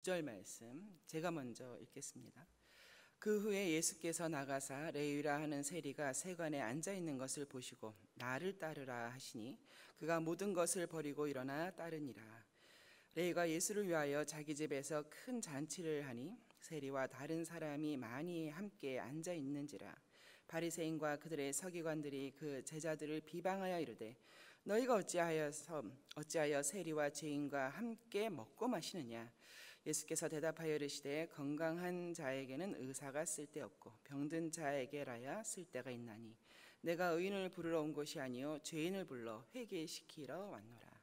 9절 말씀 제가 먼저 읽겠습니다. 그 후에 예수께서 나가사 레위라 하는 세리가 세관에 앉아 있는 것을 보시고 나를 따르라 하시니 그가 모든 것을 버리고 일어나 따르니라. 레위가 예수를 위하여 자기 집에서 큰 잔치를 하니 세리와 다른 사람이 많이 함께 앉아 있는지라. 바리새인과 그들의 서기관들이 그 제자들을 비방하여 이르되 너희가 어찌하여 세리와 죄인과 함께 먹고 마시느냐. 예수께서 대답하여 이르시되 건강한 자에게는 의사가 쓸데없고 병든 자에게라야 쓸데가 있나니 내가 의인을 부르러 온 것이 아니요 죄인을 불러 회개시키러 왔노라.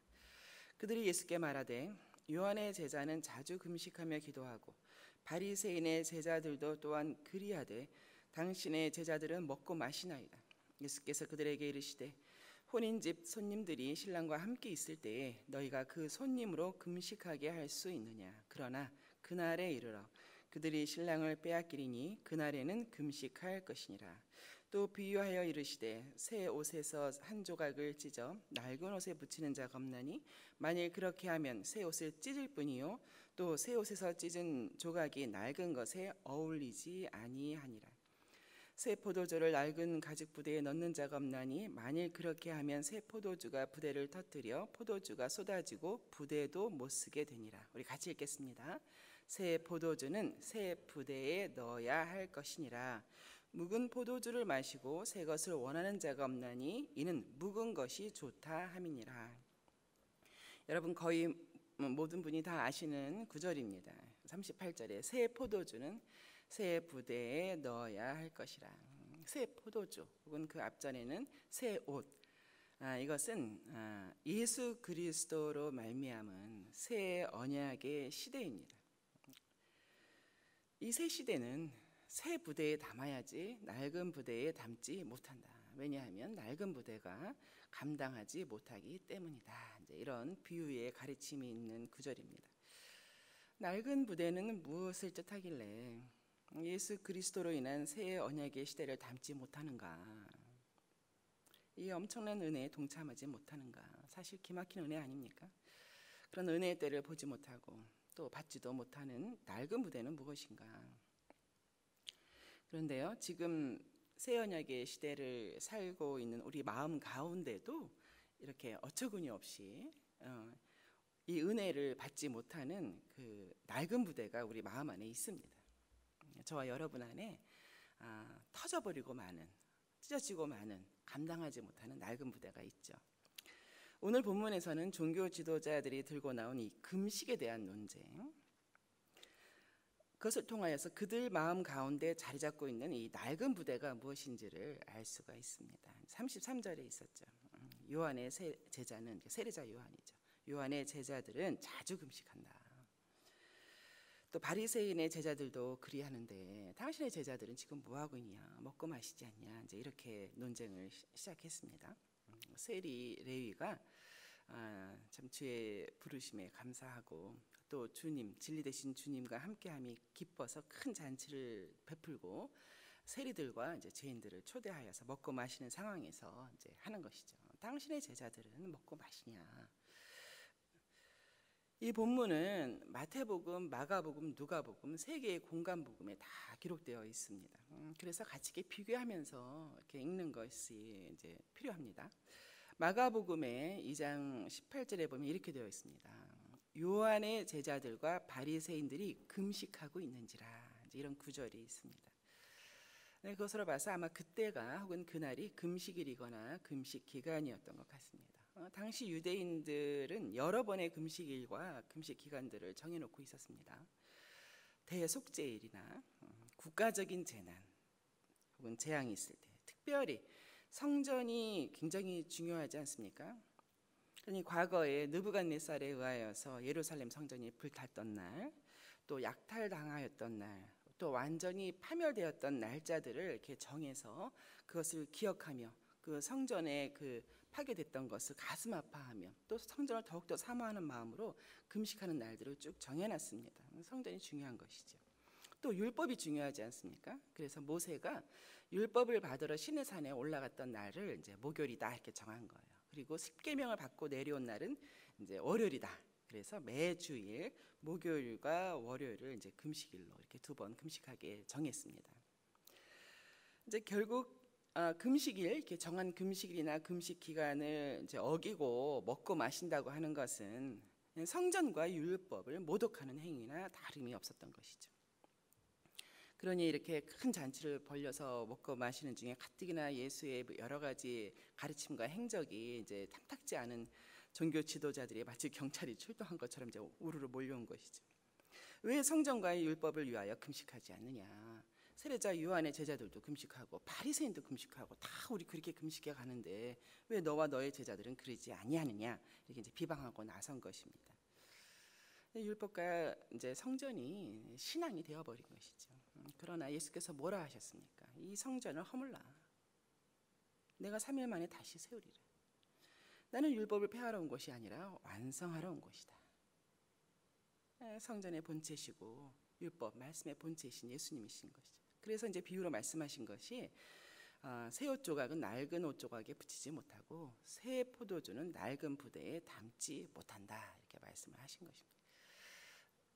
그들이 예수께 말하되 요한의 제자는 자주 금식하며 기도하고 바리새인의 제자들도 또한 그리하되 당신의 제자들은 먹고 마시나이다. 예수께서 그들에게 이르시되 혼인집 손님들이 신랑과 함께 있을 때에 너희가 그 손님으로 금식하게 할 수 있느냐. 그러나 그날에 이르러 그들이 신랑을 빼앗기리니 그날에는 금식할 것이니라. 또 비유하여 이르시되 새 옷에서 한 조각을 찢어 낡은 옷에 붙이는 자가 없나니 만일 그렇게 하면 새 옷을 찢을 뿐이요 또 새 옷에서 찢은 조각이 낡은 것에 어울리지 아니하니라. 새 포도주를 낡은 가죽 부대에 넣는 자가 없나니 만일 그렇게 하면 새 포도주가 부대를 터뜨려 포도주가 쏟아지고 부대도 못 쓰게 되니라. 우리 같이 읽겠습니다. 새 포도주는 새 부대에 넣어야 할 것이니라. 묵은 포도주를 마시고 새 것을 원하는 자가 없나니 이는 묵은 것이 좋다 함이니라. 여러분 거의 모든 분이 다 아시는 구절입니다. 38절에 새 포도주는 새 부대에 넣어야 할 것이라. 새 포도주 혹은 그 앞전에는 새 옷, 이것은 예수 그리스도로 말미암은 새 언약의 시대입니다. 이 새 시대는 새 부대에 담아야지 낡은 부대에 담지 못한다. 왜냐하면 낡은 부대가 감당하지 못하기 때문이다. 이제 이런 비유의 가르침이 있는 구절입니다. 낡은 부대는 무엇을 뜻하길래 예수 그리스도로 인한 새 언약의 시대를 담지 못하는가? 이 엄청난 은혜에 동참하지 못하는가? 사실 기막힌 은혜 아닙니까? 그런 은혜의 때를 보지 못하고 또 받지도 못하는 낡은 부대는 무엇인가? 그런데요, 지금 새 언약의 시대를 살고 있는 우리 마음 가운데도 이렇게 어처구니 없이 이 은혜를 받지 못하는 그 낡은 부대가 우리 마음 안에 있습니다. 저와 여러분 안에 터져버리고 마는, 찢어지고 마는, 감당하지 못하는 낡은 부대가 있죠. 오늘 본문에서는 종교 지도자들이 들고 나온 이 금식에 대한 논쟁, 그것을 통하여서 그들 마음 가운데 자리 잡고 있는 이 낡은 부대가 무엇인지를 알 수가 있습니다. 33절에 있었죠. 요한의 제자는 세례자 요한이죠. 요한의 제자들은 자주 금식한다. 또 바리새인의 제자들도 그리하는데 당신의 제자들은 지금 뭐 하고 있냐, 먹고 마시지 않냐, 이제 이렇게 논쟁을 시작했습니다. 세리 레위가 참 주의 부르심에 감사하고 또 주님, 진리 되신 주님과 함께함이 기뻐서 큰 잔치를 베풀고 세리들과 이제 죄인들을 초대하여서 먹고 마시는 상황에서 이제 하는 것이죠. 당신의 제자들은 먹고 마시냐? 이 본문은 마태복음, 마가복음, 누가복음 세 개의 공간복음에 다 기록되어 있습니다. 그래서 같이 이렇게 비교하면서 이렇게 읽는 것이 이제 필요합니다. 마가복음의 2장 18절에 보면 이렇게 되어 있습니다. 요한의 제자들과 바리새인들이 금식하고 있는지라, 이제 이런 구절이 있습니다. 네, 그것으로 봐서 아마 그때가 혹은 그날이 금식일이거나 금식 기간이었던 것 같습니다. 당시 유대인들은 여러 번의 금식일과 금식 기간들을 정해놓고 있었습니다. 대속죄일이나 국가적인 재난 혹은 재앙이 있을 때, 특별히 성전이 굉장히 중요하지 않습니까? 그러니 과거에 느부갓네살에 의하여서 예루살렘 성전이 불탔던 날, 또 약탈당하였던 날, 또 완전히 파멸되었던 날짜들을 이렇게 정해서 그것을 기억하며 그 성전에 그 파괴됐던 것을 가슴 아파하며 또 성전을 더욱더 사모하는 마음으로 금식하는 날들을 쭉 정해놨습니다. 성전이 중요한 것이죠. 또 율법이 중요하지 않습니까? 그래서 모세가 율법을 받으러 시내 산에 올라갔던 날을 이제 목요일이다 이렇게 정한 거예요. 그리고 십계명을 받고 내려온 날은 이제 월요일이다 그래서 매주일 목요일과 월요일을 이제 금식일로 이렇게 2번 금식하게 정했습니다. 이제 결국 금식일, 이렇게 정한 금식일이나 금식 기간을 이제 어기고 먹고 마신다고 하는 것은 성전과 율법을 모독하는 행위나 다름이 없었던 것이죠. 그러니 이렇게 큰 잔치를 벌려서 먹고 마시는 중에 가뜩이나 예수의 여러 가지 가르침과 행적이 이제 탐탁지 않은 종교 지도자들이 마치 경찰이 출동한 것처럼 이제 우르르 몰려온 것이죠. 왜 성전과의 율법을 위하여 금식하지 않느냐? 세례자 요한의 제자들도 금식하고 바리새인도 금식하고 다 우리 그렇게 금식해 가는데 왜 너와 너의 제자들은 그러지 아니하느냐? 이렇게 이제 비방하고 나선 것입니다. 율법과 이제 성전이 신앙이 되어버린 것이죠. 그러나 예수께서 뭐라 하셨습니까? 이 성전을 허물라. 내가 3일 만에 다시 세우리라. 나는 율법을 폐하러 온 것이 아니라 완성하러 온 것이다. 성전의 본체시고 율법, 말씀의 본체이신 예수님이신 것이죠. 그래서 이제 비유로 말씀하신 것이 새 옷 조각은 낡은 옷 조각에 붙이지 못하고 새 포도주는 낡은 부대에 담지 못한다. 이렇게 말씀을 하신 것입니다.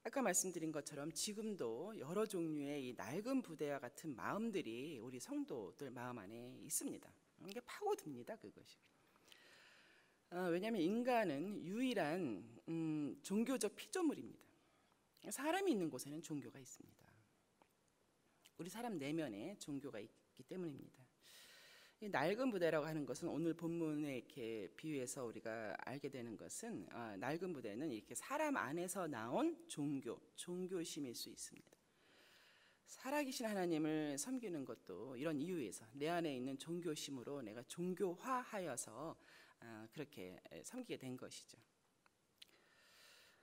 아까 말씀드린 것처럼 지금도 여러 종류의 이 낡은 부대와 같은 마음들이 우리 성도들 마음 안에 있습니다. 이게 파고듭니다, 그것이. 왜냐하면 인간은 유일한 종교적 피조물입니다. 사람이 있는 곳에는 종교가 있습니다. 우리 사람 내면에 종교가 있기 때문입니다. 이 낡은 부대라고 하는 것은 오늘 본문에 이렇게 비유해서 우리가 알게 되는 것은 낡은 부대는 이렇게 사람 안에서 나온 종교심일 수 있습니다. 살아계신 하나님을 섬기는 것도 이런 이유에서 내 안에 있는 종교심으로 내가 종교화하여서 그렇게 섬기게 된 것이죠.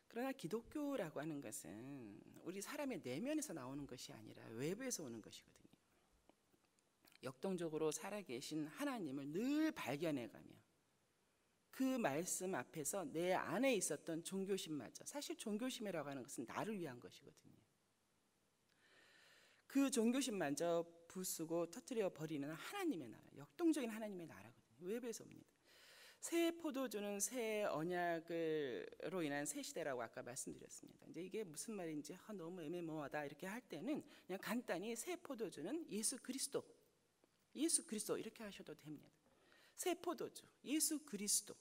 그러나 기독교라고 하는 것은 우리 사람의 내면에서 나오는 것이 아니라 외부에서 오는 것이거든요. 역동적으로 살아계신 하나님을 늘 발견해가며 그 말씀 앞에서 내 안에 있었던 종교심마저, 사실 종교심이라고 하는 것은 나를 위한 것이거든요. 그 종교심마저 부수고 터뜨려 버리는 하나님의 나라, 역동적인 하나님의 나라거든요. 외부에서 옵니다. 새 포도주는 새 언약으로 인한 새 시대라고 아까 말씀드렸습니다. 이제 이게 무슨 말인지 너무 애매모호하다 이렇게 할 때는 그냥 간단히 새 포도주는 예수 그리스도 이렇게 하셔도 됩니다. 새 포도주, 예수 그리스도.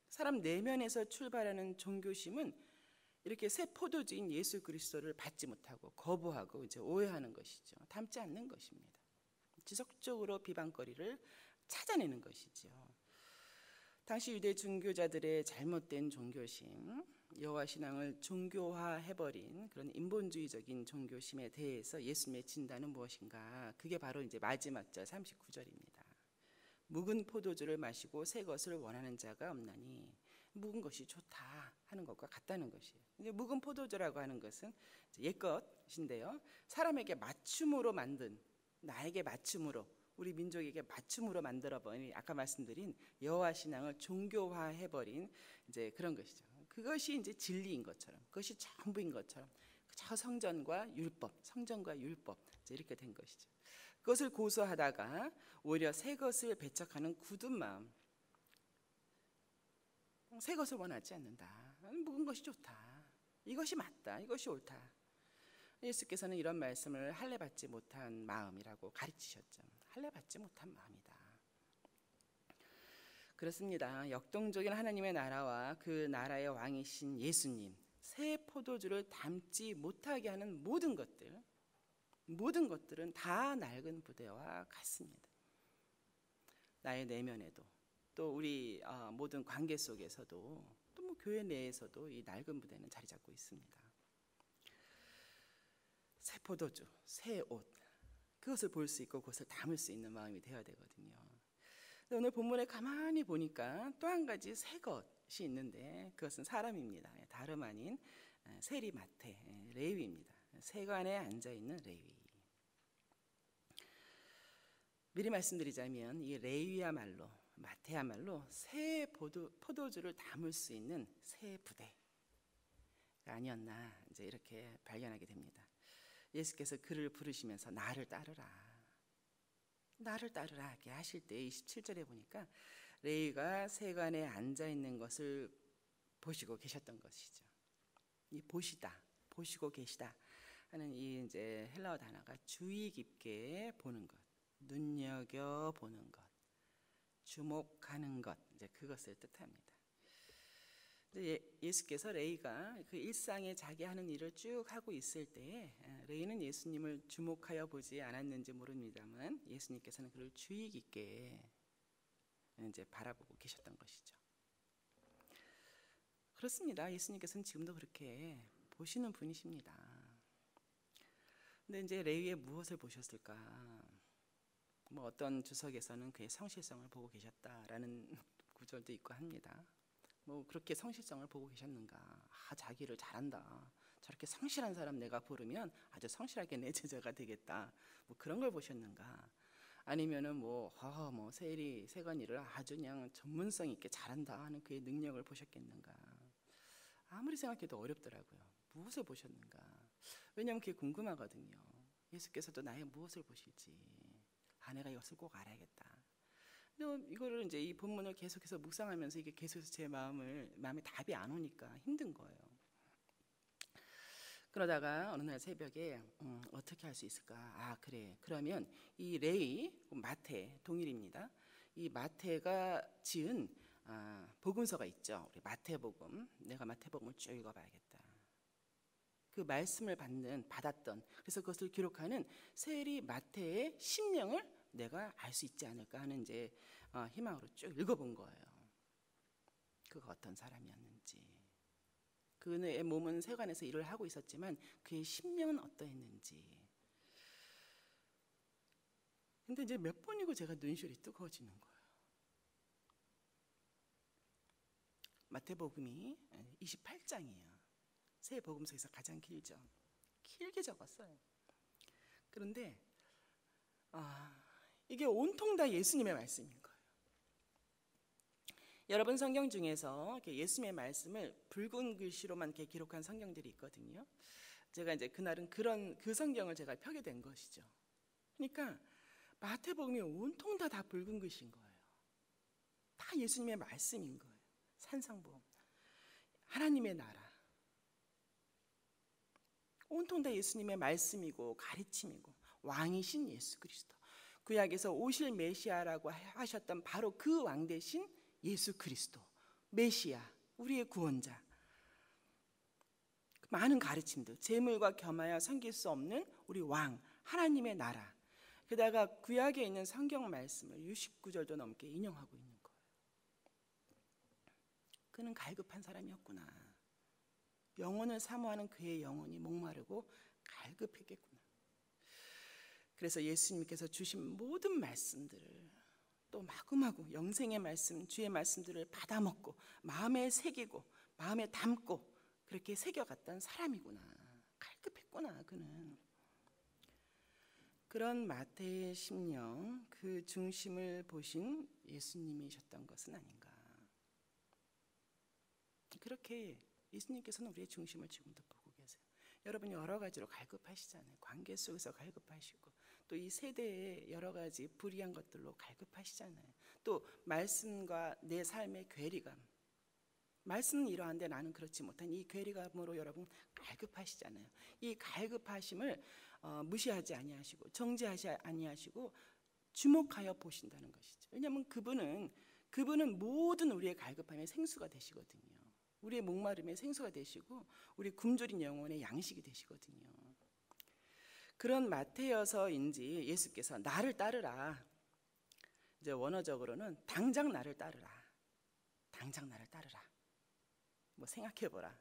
사람 내면에서 출발하는 종교심은 이렇게 새 포도주인 예수 그리스도를 받지 못하고 거부하고 이제 오해하는 것이죠. 닮지 않는 것입니다. 지속적으로 비방거리를 찾아내는 것이죠. 당시 유대 종교자들의 잘못된 종교심, 여호와 신앙을 종교화해버린 그런 인본주의적인 종교심에 대해서 예수님의 진단은 무엇인가? 그게 바로 이제 마지막 절 39절입니다. 묵은 포도주를 마시고 새 것을 원하는 자가 없나니 묵은 것이 좋다 하는 것과 같다는 것이에요. 이제 묵은 포도주라고 하는 것은 옛것인데요. 사람에게 맞춤으로 만든, 나에게 맞춤으로, 우리 민족에게 맞춤으로 만들어버린 아까 말씀드린 여호와 신앙을 종교화해버린 이제 그런 것이죠. 그것이 이제 진리인 것처럼, 그것이 전부인 것처럼 저 성전과 율법 이제 이렇게 된 것이죠. 그것을 고수하다가 오히려 새 것을 배척하는 굳은 마음, 새 것을 원하지 않는다. 묵은 것이 좋다. 이것이 맞다. 이것이 옳다. 예수께서는 이런 말씀을 할례받지 못한 마음이라고 가르치셨죠. 할례받지 못한 마음이다. 그렇습니다. 역동적인 하나님의 나라와 그 나라의 왕이신 예수님, 새 포도주를 담지 못하게 하는 모든 것들은 다 낡은 부대와 같습니다. 나의 내면에도 또 우리 모든 관계 속에서도 또 뭐 교회 내에서도 이 낡은 부대는 자리 잡고 있습니다. 새 포도주, 새 옷, 그것을 볼 수 있고 그것을 담을 수 있는 마음이 되어야 되거든요. 오늘 본문에 가만히 보니까 또 한 가지 새 것이 있는데 그것은 사람입니다. 다름 아닌 세리마테, 레위입니다. 세관에 앉아있는 레위. 미리 말씀드리자면 이 레위야말로, 마태야말로 새 포도주를 담을 수 있는 새 부대가 아니었나 이제 이렇게 발견하게 됩니다. 예수께서 그를 부르시면서 나를 따르라 이렇게 하실 때 27절에 보니까 레위가 세관에 앉아 있는 것을 보시고 계셨던 것이죠. 이 보시다, 보시고 계시다 하는 이 이제 헬라어 단어가 주의 깊게 보는 것, 눈여겨 보는 것, 주목하는 것, 이제 그것을 뜻합니다. 예수께서 레이가 그 일상에 자기 하는 일을 쭉 하고 있을 때 레이는 예수님을 주목하여 보지 않았는지 모릅니다만 예수님께서는 그를 주의 깊게 이제 바라보고 계셨던 것이죠. 그렇습니다. 예수님께서는 지금도 그렇게 보시는 분이십니다. 근데 이제 레위의 무엇을 보셨을까? 뭐 어떤 주석에서는 그의 성실성을 보고 계셨다라는 구절도 있고 합니다. 뭐 그렇게 성실성을 보고 계셨는가? 자기를 잘한다. 저렇게 성실한 사람 내가 부르면 아주 성실하게 내 제자가 되겠다. 뭐 그런 걸 보셨는가? 아니면은 뭐 세관이를 아주 그냥 전문성 있게 잘한다 하는 그의 능력을 보셨겠는가? 아무리 생각해도 어렵더라고요. 무엇을 보셨는가? 왜냐하면 그게 궁금하거든요. 예수께서도 나의 무엇을 보실지. 내가 이것을 꼭 알아야겠다. 근데 이거를 이제 이 본문을 계속해서 묵상하면서 이게 계속해서 제 마음에 답이 안 오니까 힘든 거예요. 그러다가 어느 날 새벽에 어떻게 할 수 있을까? 그래. 그러면 이 레위, 마태 동일입니다. 이 마태가 지은 복음서가 있죠. 우리 마태복음. 내가 마태복음을 쭉 읽어봐야겠다. 그 말씀을 받았던 그래서 그것을 기록하는 세리 마태의 심령을 내가 알 수 있지 않을까 하는 이제 희망으로 쭉 읽어본 거예요. 그가 어떤 사람이었는지. 그의 몸은 세관에서 일을 하고 있었지만 그의 심령은 어떠했는지. 근데 이제 몇 번이고 제가 눈시울이 뜨거워지는 거예요. 마태복음이 28장이에요. 세 복음서에서 가장 길죠. 길게 적었어요. 그런데 이게 온통 다 예수님의 말씀인 거예요. 여러분 성경 중에서 예수님의 말씀을 붉은 글씨로만 이렇게 기록한 성경들이 있거든요. 제가 이제 그날은 그 성경을 제가 펴게 된 것이죠. 그러니까 마태복음이 온통 다 붉은 글씨인 거예요. 다 예수님의 말씀인 거예요. 산상보험, 하나님의 나라, 온통 다 예수님의 말씀이고 가르침이고 왕이신 예수 그리스도, 구약에서 오실 메시아라고 하셨던 바로 그 왕 대신 예수 그리스도, 메시아, 우리의 구원자. 많은 가르침들, 재물과 겸하여 섬길 수 없는 우리 왕, 하나님의 나라. 게다가 구약에 있는 성경 말씀을 69절도 넘게 인용하고 있는 거예요. 그는 갈급한 사람이었구나. 영혼을 사모하는 그의 영혼이 목마르고 갈급했겠구나. 그래서 예수님께서 주신 모든 말씀들을 또 마구마구 영생의 말씀, 주의 말씀들을 받아먹고 마음에 새기고 마음에 담고 그렇게 새겨갔던 사람이구나. 갈급했구나 그는. 그런 마태의 심령, 그 중심을 보신 예수님이셨던 것은 아닌가. 그렇게 예수님께서는 우리의 중심을 지금도 보고 계세요. 여러분 여러 가지로 갈급하시잖아요. 관계 속에서 갈급하시고 또 이 세대의 여러 가지 불이한 것들로 갈급하시잖아요. 또 말씀과 내 삶의 괴리감, 말씀은 이러한데 나는 그렇지 못한 이 괴리감으로 여러분 갈급하시잖아요. 이 갈급하심을 무시하지 아니하시고 정죄하지 아니하시고 주목하여 보신다는 것이죠. 왜냐하면 그분은 모든 우리의 갈급함의 생수가 되시거든요. 우리의 목마름의 생수가 되시고 우리 굶주린 영혼의 양식이 되시거든요. 그런 마태여서인지 예수께서 나를 따르라. 이제 원어적으로는 당장 나를 따르라. 당장 나를 따르라. 뭐 생각해보라.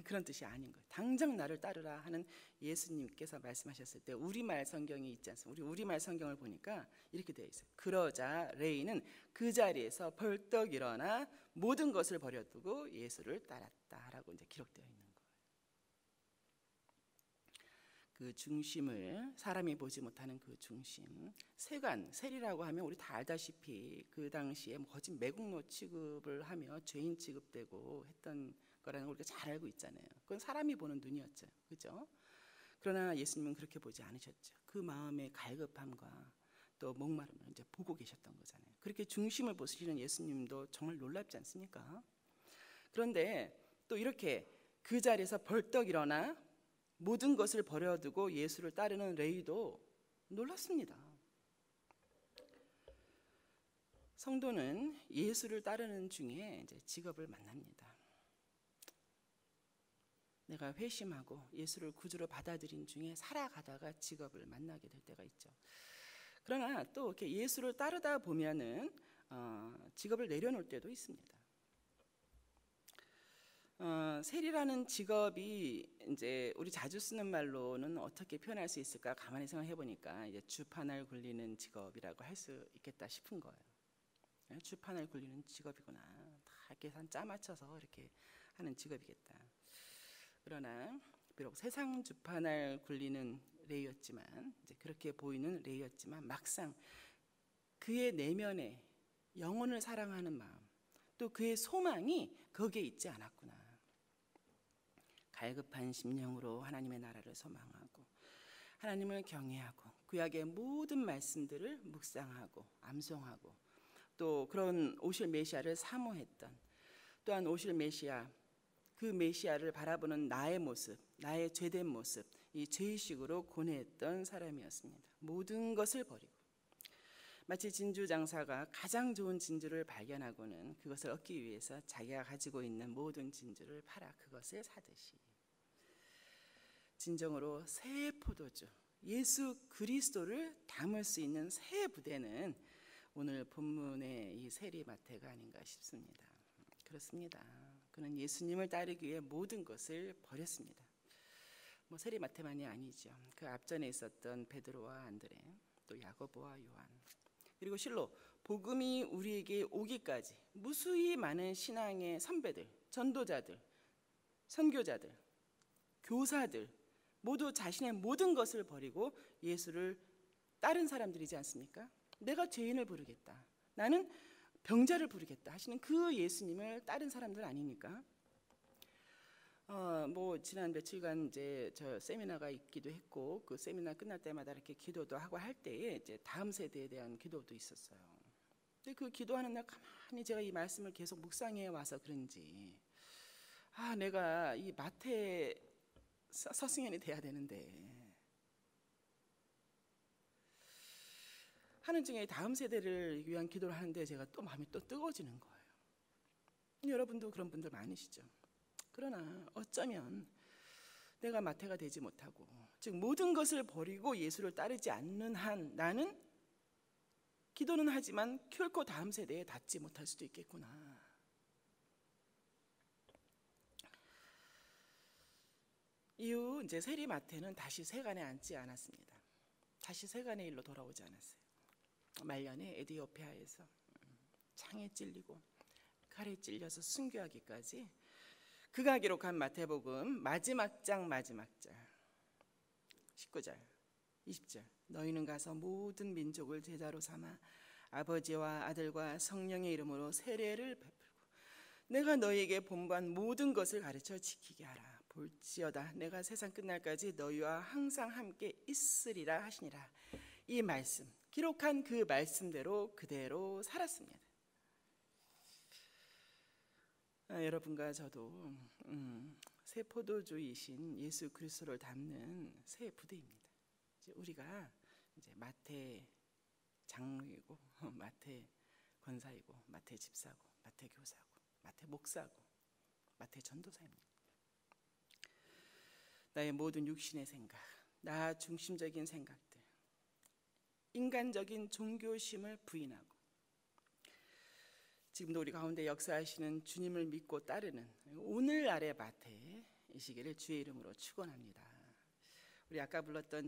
그런 뜻이 아닌 거예요. 당장 나를 따르라 하는 예수님께서 말씀하셨을 때 우리말 성경이 있지 않습니까? 우리 우리말 성경을 보니까 이렇게 되어 있어요. 그러자 레이는 그 자리에서 벌떡 일어나 모든 것을 버려두고 예수를 따랐다라고 이제 기록되어 있는 거예요. 그 중심을 사람이 보지 못하는 그 중심, 세리라고 하면 우리 다 알다시피 그 당시에 거짓 매국노 취급을 하며 죄인 취급되고 했던 거라는 걸 우리가 잘 알고 있잖아요. 그건 사람이 보는 눈이었죠, 그죠? 그러나 예수님은 그렇게 보지 않으셨죠. 그 마음의 갈급함과 또 목마름을 이제 보고 계셨던 거잖아요. 그렇게 중심을 보시는 예수님도 정말 놀랍지 않습니까? 그런데 또 이렇게 그 자리에서 벌떡 일어나 모든 것을 버려두고 예수를 따르는 레위도 놀랐습니다. 성도는 예수를 따르는 중에 이제 직업을 만납니다. 내가 회심하고 예수를 구주로 받아들인 중에 살아가다가 직업을 만나게 될 때가 있죠. 그러나 또 이렇게 예수를 따르다 보면은 직업을 내려놓을 때도 있습니다. 세리라는 직업이 이제 우리 자주 쓰는 말로는 어떻게 표현할 수 있을까 가만히 생각해 보니까 이제 주판을 굴리는 직업이라고 할 수 있겠다 싶은 거예요. 주판을 굴리는 직업이구나. 다 계산 짜 맞춰서 이렇게 하는 직업이겠다. 그러나 비록 세상 주판을 굴리는 레위였지만, 이제 그렇게 보이는 레위였지만 막상 그의 내면에 영혼을 사랑하는 마음, 또 그의 소망이 거기에 있지 않았구나. 갈급한 심령으로 하나님의 나라를 소망하고 하나님을 경외하고 구약의 모든 말씀들을 묵상하고 암송하고 또 그런 오실 메시아를 사모했던, 또한 오실 메시아, 그 메시아를 바라보는 나의 모습, 나의 죄된 모습, 이 죄의식으로 고뇌했던 사람이었습니다. 모든 것을 버리고 마치 진주 장사가 가장 좋은 진주를 발견하고는 그것을 얻기 위해서 자기가 가지고 있는 모든 진주를 팔아 그것을 사듯이 진정으로 새 포도주 예수 그리스도를 담을 수 있는 새 부대는 오늘 본문의 이 세리마태가 아닌가 싶습니다. 그렇습니다. 그는 예수님을 따르기 위해 모든 것을 버렸습니다. 세리마태만이 아니죠. 그 앞전에 있었던 베드로와 안드레, 또 야고보와 요한, 그리고 실로 복음이 우리에게 오기까지 무수히 많은 신앙의 선배들, 전도자들, 선교자들, 교사들 모두 자신의 모든 것을 버리고 예수를 따른 사람들이지 않습니까? 내가 죄인을 부르겠다, 나는 병자를 부르겠다 하시는 그 예수님을 따른 사람들 아닙니까? 지난 며칠간 이제 저 세미나가 있기도 했고, 그 세미나 끝날 때마다 이렇게 기도도 하고 할 때에 이제 다음 세대에 대한 기도도 있었어요. 근데 그 기도하는 날 가만히 제가 이 말씀을 계속 묵상해 와서 그런지 내가 이 마태 서승연이 돼야 되는데 하는 중에 다음 세대를 위한 기도를 하는데 제가 또 마음이 또 뜨거워지는 거예요. 여러분도 그런 분들 많으시죠? 그러나 어쩌면 내가 마태가 되지 못하고, 즉 모든 것을 버리고 예수를 따르지 않는 한 나는 기도는 하지만 결코 다음 세대에 닿지 못할 수도 있겠구나. 이후 이제 세리 마태는 다시 세간에 앉지 않았습니다. 다시 세간의 일로 돌아오지 않았어요. 말년에 에디오피아에서 창에 찔리고 칼에 찔려서 순교하기까지 그가 기록한 마태복음 마지막 장 마지막 절 19절 20절 너희는 가서 모든 민족을 제자로 삼아 아버지와 아들과 성령의 이름으로 세례를 베풀고 내가 너희에게 본반 모든 것을 가르쳐 지키게 하라. 볼지어다 내가 세상 끝날까지 너희와 항상 함께 있으리라 하시니라. 이 말씀, 기록한 그 말씀대로 그대로 살았습니다. 여러분과 저도 새 포도주이신 예수 그리스도를 담는 새 부대입니다. 이제 우리가 이제 마태 장로이고 마태 권사이고 마태 집사고 마태 교사고 마태 목사고 마태 전도사입니다. 나의 모든 육신의 생각, 나 중심적인 생각들, 인간적인 종교심을 부인하고 지금도 우리 가운데 역사하시는 주님을 믿고 따르는 오늘날의 마태이시기를 주의 이름으로 축원합니다. 우리 아까 불렀던